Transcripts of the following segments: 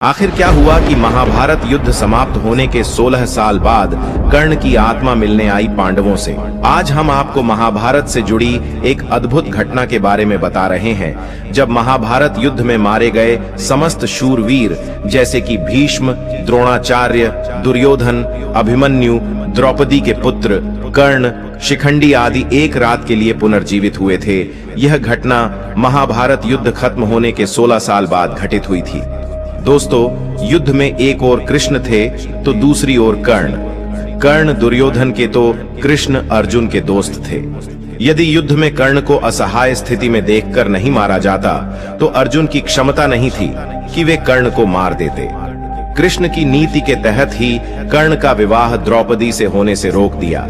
आखिर क्या हुआ कि महाभारत युद्ध समाप्त होने के 16 साल बाद कर्ण की आत्मा मिलने आई पांडवों से। आज हम आपको महाभारत से जुड़ी एक अद्भुत घटना के बारे में बता रहे हैं, जब महाभारत युद्ध में मारे गए समस्त शूरवीर जैसे कि भीष्म, द्रोणाचार्य, दुर्योधन, अभिमन्यु, द्रौपदी के पुत्र कर्ण, शिखंडी आदि एक रात के लिए पुनर्जीवित हुए थे। यह घटना महाभारत युद्ध खत्म होने के 16 साल बाद घटित हुई थी। दोस्तों, युद्ध में एक ओर कृष्ण थे तो दूसरी ओर कर्ण। कर्ण दुर्योधन के तो कृष्ण अर्जुन के दोस्त थे। यदि युद्ध में कर्ण को असहाय स्थिति में देखकर नहीं मारा जाता तो अर्जुन की क्षमता नहीं थी कि वे कर्ण को मार देते। कृष्ण की नीति के तहत ही कर्ण का विवाह द्रौपदी से होने से रोक दिया।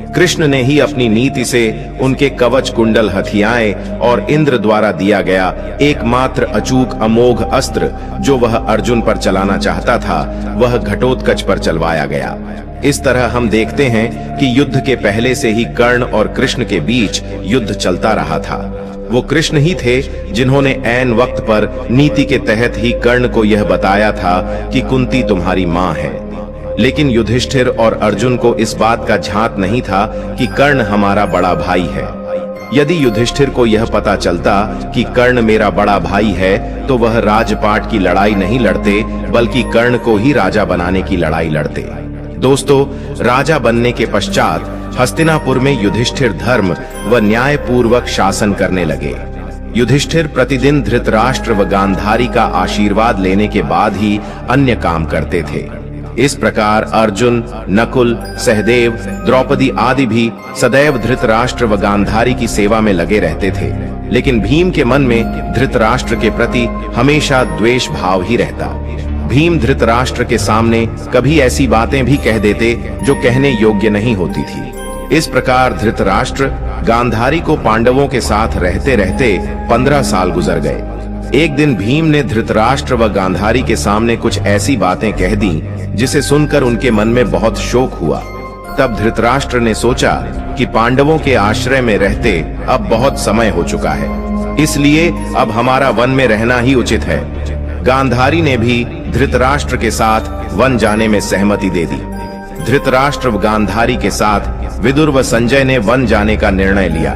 कृष्ण ने ही अपनी नीति से उनके कवच कुंडल, हथियाएं और इंद्र द्वारा दिया गया एकमात्र अचूक अमोघ अस्त्र जो वह अर्जुन पर चलाना चाहता था, वह घटोत्कच पर चलवाया गया। इस तरह हम देखते हैं कि युद्ध के पहले से ही कर्ण और कृष्ण के बीच युद्ध चलता रहा था। वो कृष्ण ही थे जिन्होंने ऐन वक्त पर नीति के तहत ही कर्ण को यह बताया था कि कुंती तुम्हारी मां है। लेकिन युधिष्ठिर और अर्जुन को इस बात का झांक नहीं था कि कर्ण हमारा बड़ा भाई है। यदि युधिष्ठिर को यह पता चलता कि कर्ण मेरा बड़ा भाई है तो वह राजपाट की लड़ाई नहीं लड़ते, बल्कि कर्ण को ही राजा बनाने की लड़ाई लड़ते। दोस्तों, राजा बनने के पश्चात हस्तिनापुर में युधिष्ठिर धर्म व न्याय पूर्वक शासन करने लगे। युधिष्ठिर प्रतिदिन धृतराष्ट्र व गांधारी का आशीर्वाद लेने के बाद ही अन्य काम करते थे। इस प्रकार अर्जुन, नकुल, सहदेव, द्रौपदी आदि भी सदैव धृतराष्ट्र व गांधारी की सेवा में लगे रहते थे। लेकिन भीम के मन में धृतराष्ट्र के प्रति हमेशा द्वेष भाव ही रहता। भीम धृतराष्ट्र के सामने कभी ऐसी बातें भी कह देते जो कहने योग्य नहीं होती थी। इस प्रकार धृतराष्ट्र गांधारी को पांडवों के साथ रहते रहते 15 साल गुजर गए। एक दिन भीम ने धृतराष्ट्र व गांधारी के सामने कुछ ऐसी बातें कह दी जिसे सुनकर उनके मन में बहुत शोक हुआ। तब धृतराष्ट्र ने सोचा कि पांडवों के आश्रय में रहते अब बहुत समय हो चुका है, इसलिए अब हमारा वन में रहना ही उचित है। गांधारी ने भी धृतराष्ट्र के साथ वन जाने में सहमति दे दी। धृतराष्ट्र व गांधारी के साथ विदुर व संजय ने वन जाने का निर्णय लिया।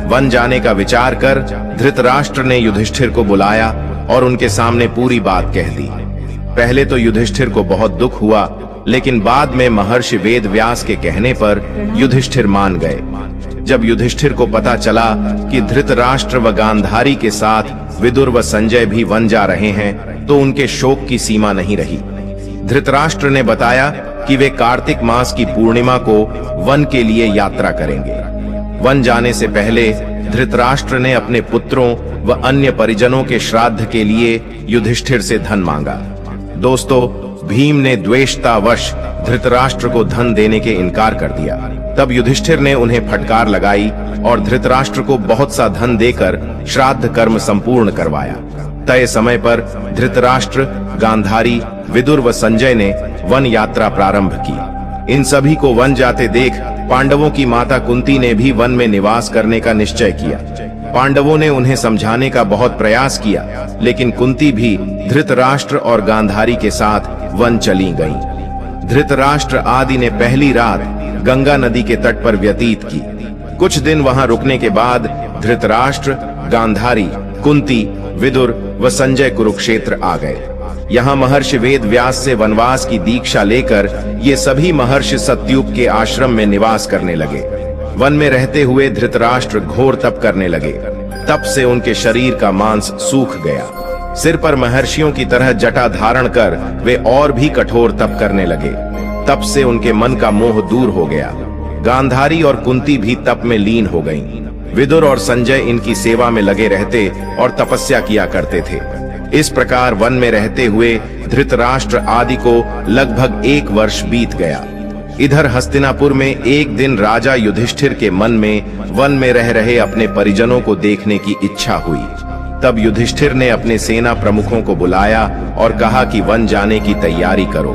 वन जाने का विचार कर धृतराष्ट्र ने युधिष्ठिर को बुलाया और उनके सामने पूरी बात कह दी। पहले तो युधिष्ठिर को बहुत दुख हुआ, लेकिन बाद में महर्षि वेदव्यास के कहने पर युधिष्ठिर मान गए। जब युधिष्ठिर को पता चला कि धृतराष्ट्र व गांधारी के साथ विदुर व संजय भी वन जा रहे हैं तो उनके शोक की सीमा नहीं रही। धृतराष्ट्र ने बताया कि वे कार्तिक मास की पूर्णिमा को वन के लिए यात्रा करेंगे। वन जाने से पहले धृतराष्ट्र ने अपने पुत्रों व अन्य परिजनों के श्राद्ध के लिए युधिष्ठिर से धन मांगा। दोस्तों, भीम ने द्वेषतावश धृतराष्ट्र को धन देने के इनकार कर दिया। तब युधिष्ठिर ने उन्हें फटकार लगाई और धृतराष्ट्र को बहुत सा धन देकर श्राद्ध कर्म संपूर्ण करवाया। तय समय पर धृतराष्ट्र, गांधारी, विदुर व संजय ने वन यात्रा प्रारंभ की। इन सभी को वन जाते देख पांडवों की माता कुंती ने भी वन में निवास करने का निश्चय किया। पांडवों ने उन्हें समझाने का बहुत प्रयास किया, लेकिन कुंती भी धृतराष्ट्र और गांधारी के साथ वन चली गईं। धृतराष्ट्र आदि ने पहली रात गंगा नदी के तट पर व्यतीत की। कुछ दिन वहां रुकने के बाद धृतराष्ट्र, गांधारी, कुंती, विदुर व संजय कुरुक्षेत्र आ गए। यहाँ महर्षि वेदव्यास से वनवास की दीक्षा लेकर ये सभी महर्षि सत्युग के आश्रम में निवास करने लगे। वन में रहते हुए धृतराष्ट्र घोर तप करने लगे। तप से उनके शरीर का मांस सूख गया। सिर पर महर्षियों की तरह जटा धारण कर वे और भी कठोर तप करने लगे। तप से उनके मन का मोह दूर हो गया। गांधारी और कुंती भी तप में लीन हो गईं। विदुर और संजय इनकी सेवा में लगे रहते और तपस्या किया करते थे। इस प्रकार वन में रहते हुए धृतराष्ट्र आदि को लगभग 1 वर्ष बीत गया। इधर हस्तिनापुर में एक दिन राजा युधिष्ठिर के मन में वन में रह रहे अपने परिजनों को देखने की इच्छा हुई। तब युधिष्ठिर ने अपने सेना प्रमुखों को बुलाया और कहा कि वन जाने की तैयारी करो।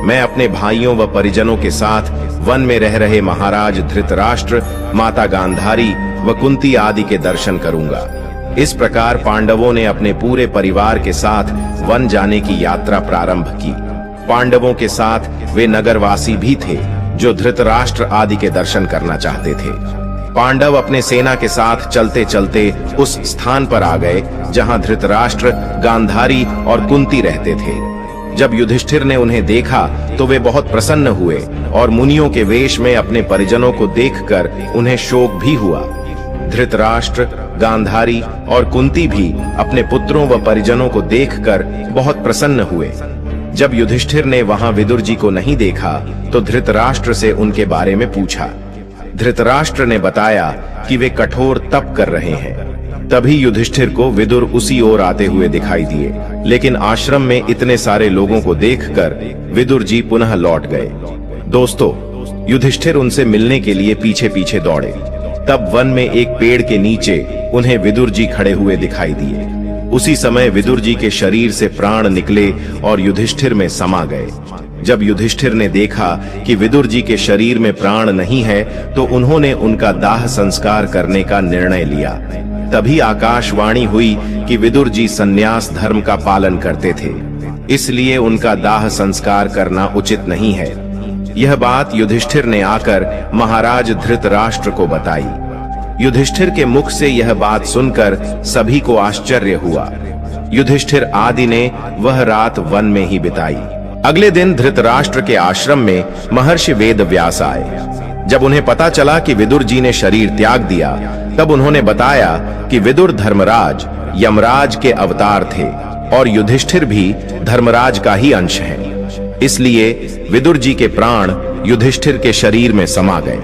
मैं अपने भाइयों व परिजनों के साथ वन में रह रहे महाराज धृतराष्ट्र, माता गांधारी व कुंती आदि के दर्शन करूंगा। इस प्रकार पांडवों ने अपने पूरे परिवार के साथ वन जाने की यात्रा प्रारंभ की। पांडवों के साथ वे नगरवासी भी थे जो धृतराष्ट्र आदि के दर्शन करना चाहते थे। पांडव अपने सेना के साथ चलते चलते उस स्थान पर आ गए जहां धृतराष्ट्र, गांधारी और कुंती रहते थे। जब युधिष्ठिर ने उन्हें देखा तो वे बहुत प्रसन्न हुए और मुनियों के वेश में अपने परिजनों को देखकर उन्हें शोक भी हुआ। धृतराष्ट्र, गांधारी और कुंती भी अपने पुत्रों व परिजनों को देखकर बहुत प्रसन्न हुए। जब युधिष्ठिर ने वहां विदुर जी को नहीं देखा तो धृतराष्ट्र से उनके बारे में पूछा। धृतराष्ट्र ने बताया कि वे कठोर तप कर रहे हैं। तभी युधिष्ठिर को विदुर उसी ओर आते हुए दिखाई दिए, लेकिन आश्रम में इतने सारे लोगों को देखकर विदुर जी पुनः लौट गए। दोस्तों, युधिष्ठिर उनसे मिलने के लिए पीछे पीछे दौड़े। तब वन में एक पेड़ के नीचे उन्हें विदुर जी खड़े हुए दिखाई दिए। उसी समय विदुर जी के शरीर से प्राण निकले और युधिष्ठिर में समा गए। जब युधिष्ठिर ने देखा कि विदुर जी के शरीर में प्राण नहीं है तो उन्होंने उनका दाह संस्कार करने का निर्णय लिया। तभी आकाशवाणी हुई कि विदुर जी संन्यास धर्म का पालन करते थे, इसलिए उनका दाह संस्कार करना उचित नहीं है। यह बात युधिष्ठिर ने आकर महाराज धृतराष्ट्र को बताई। युधिष्ठिर के मुख से यह बात सुनकर सभी को आश्चर्य हुआ। युधिष्ठिर आदि ने वह रात वन में ही बिताई। अगले दिन धृतराष्ट्र के आश्रम में महर्षि वेदव्यास आए। जब उन्हें पता चला कि विदुर जी ने शरीर त्याग दिया, तब उन्होंने बताया कि विदुर धर्मराज, यमराज के अवतार थे और युधिष्ठिर भी धर्मराज का ही अंश है। इसलिए विदुर जी के प्राण युधिष्ठिर के शरीर में समा गए।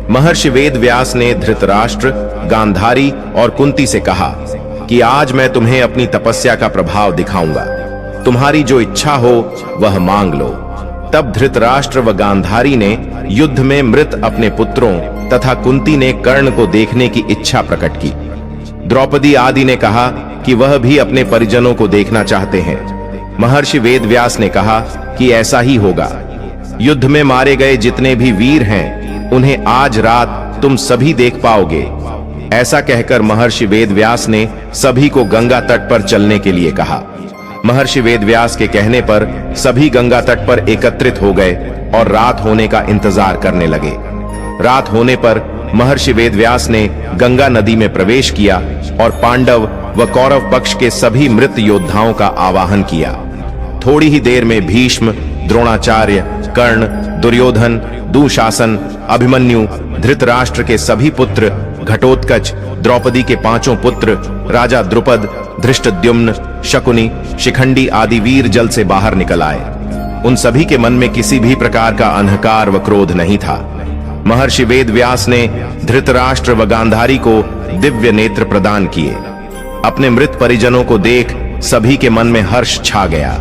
महर्षि वेदव्यास ने धृतराष्ट्र, गांधारी और कुंती से कहा कि आज मैं तुम्हें अपनी तपस्या का प्रभाव दिखाऊंगा। तुम्हारी जो इच्छा हो वह मांग लो। तब धृतराष्ट्र व गांधारी ने युद्ध में मृत अपने पुत्रों तथा कुंती ने कर्ण को देखने की इच्छा प्रकट की। द्रौपदी आदि ने कहा कि वह भी अपने परिजनों को देखना चाहते हैं। महर्षि वेदव्यास ने कहा कि ऐसा ही होगा। युद्ध में मारे गए जितने भी वीर हैं उन्हें आज रात तुम सभी देख पाओगे। ऐसा कहकर महर्षि वेदव्यास ने सभी को गंगा तट पर चलने के लिए कहा। महर्षि वेदव्यास के कहने पर सभी गंगा तट पर एकत्रित हो गए और रात होने का इंतजार करने लगे। रात होने पर महर्षि वेदव्यास ने गंगा नदी में प्रवेश किया और पांडव व कौरव पक्ष के सभी मृत योद्धाओं का आवाहन किया। थोड़ी ही देर में भीष्म, द्रोणाचार्य, कर्ण, दुर्योधन, दुशासन, अभिमन्यु, धृतराष्ट्र के सभी पुत्र, घटोत्कच, द्रौपदी के 5 पुत्र, राजा द्रुपद, धृष्टद्युम्न, शकुनी, शिखंडी आदि वीर जल से बाहर निकल आए। उन सभी के मन में किसी भी प्रकार का अहंकार व क्रोध नहीं था। महर्षि वेदव्यास ने धृतराष्ट्र व गांधारी को दिव्य नेत्र प्रदान किए। अपने मृत परिजनों को देख सभी के मन में हर्ष छा गया।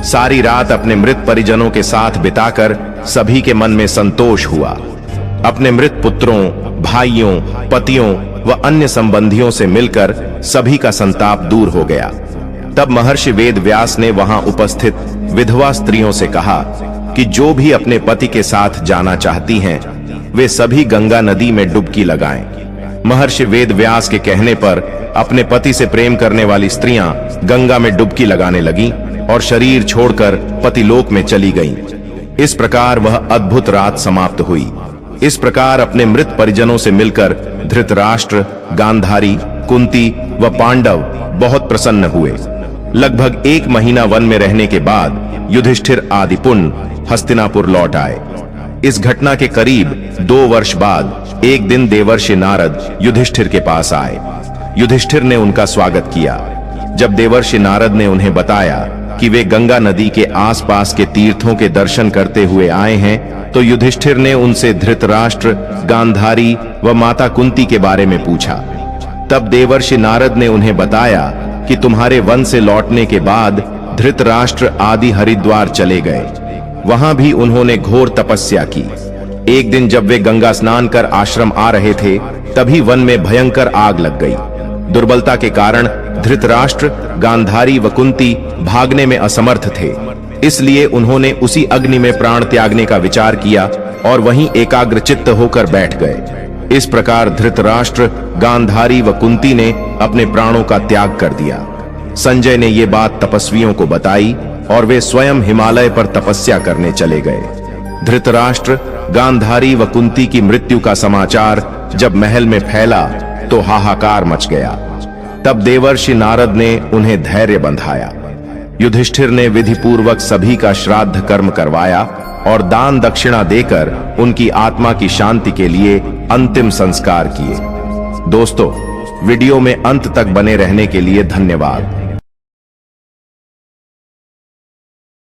सारी रात अपने मृत परिजनों के साथ बिताकर सभी के मन में संतोष हुआ। अपने मृत पुत्रों, भाइयों, पतियों व अन्य संबंधियों से मिलकर सभी का संताप दूर हो गया। तब महर्षि वेदव्यास ने वहां उपस्थित विधवा स्त्रियों से कहा कि जो भी अपने पति के साथ जाना चाहती हैं, वे सभी गंगा नदी में डुबकी लगाएं। महर्षि वेदव्यास के कहने पर अपने पति से प्रेम करने वाली स्त्रियां गंगा में डुबकी लगाने लगीं और शरीर छोड़कर पतिलोक में चली गईं। इस प्रकार वह अद्भुत रात समाप्त हुई। इस प्रकार अपने मृत परिजनों से मिलकर धृतराष्ट्र, गांधारी, कुंती व पांडव बहुत प्रसन्न हुए। लगभग 1 महीना वन में रहने के बाद युधिष्ठिर आदि पुनः हस्तिनापुर लौट आए। इस घटना के करीब 2 वर्ष बाद एक दिन देवर्षि नारद युधिष्ठिर के पास आए। युधिष्ठिर ने उनका स्वागत किया। जब देवर्षि नारद ने उन्हें बताया कि वे गंगा नदी के आसपास के तीर्थों के दर्शन करते हुए आए हैं, तो युधिष्ठिर ने उनसे धृतराष्ट्र, गांधारी व माता कुंती के बारे में पूछा। तब देवर्षि नारद ने उन्हें बताया कि तुम्हारे वन से लौटने के बाद धृतराष्ट्र आदि हरिद्वार चले गए। वहां भी उन्होंने घोर तपस्या की। एक दिन जब वे गंगा स्नान कर आश्रम आ रहे थे, तभी वन में भयंकर आग लग गई। दुर्बलता के कारण धृतराष्ट्र, गांधारी व कुंती भागने में असमर्थ थे, इसलिए उन्होंने उसी अग्नि में प्राण त्यागने का विचार किया और वहीं एकाग्रचित्त होकर बैठ गए। इस प्रकार धृतराष्ट्र, गांधारी व कुंती ने अपने प्राणों का त्याग कर दिया। संजय ने ये बात तपस्वियों को बताई और वे स्वयं हिमालय पर तपस्या करने चले गए। धृतराष्ट्र, गांधारी व कुंती की मृत्यु का समाचार जब महल में फैला तो हाहाकार मच गया। तब देवर्षि नारद ने उन्हें धैर्य बंधाया। युधिष्ठिर ने विधि पूर्वक सभी का श्राद्ध कर्म करवाया और दान दक्षिणा देकर उनकी आत्मा की शांति के लिए अंतिम संस्कार किए। दोस्तों, वीडियो में अंत तक बने रहने के लिए धन्यवाद।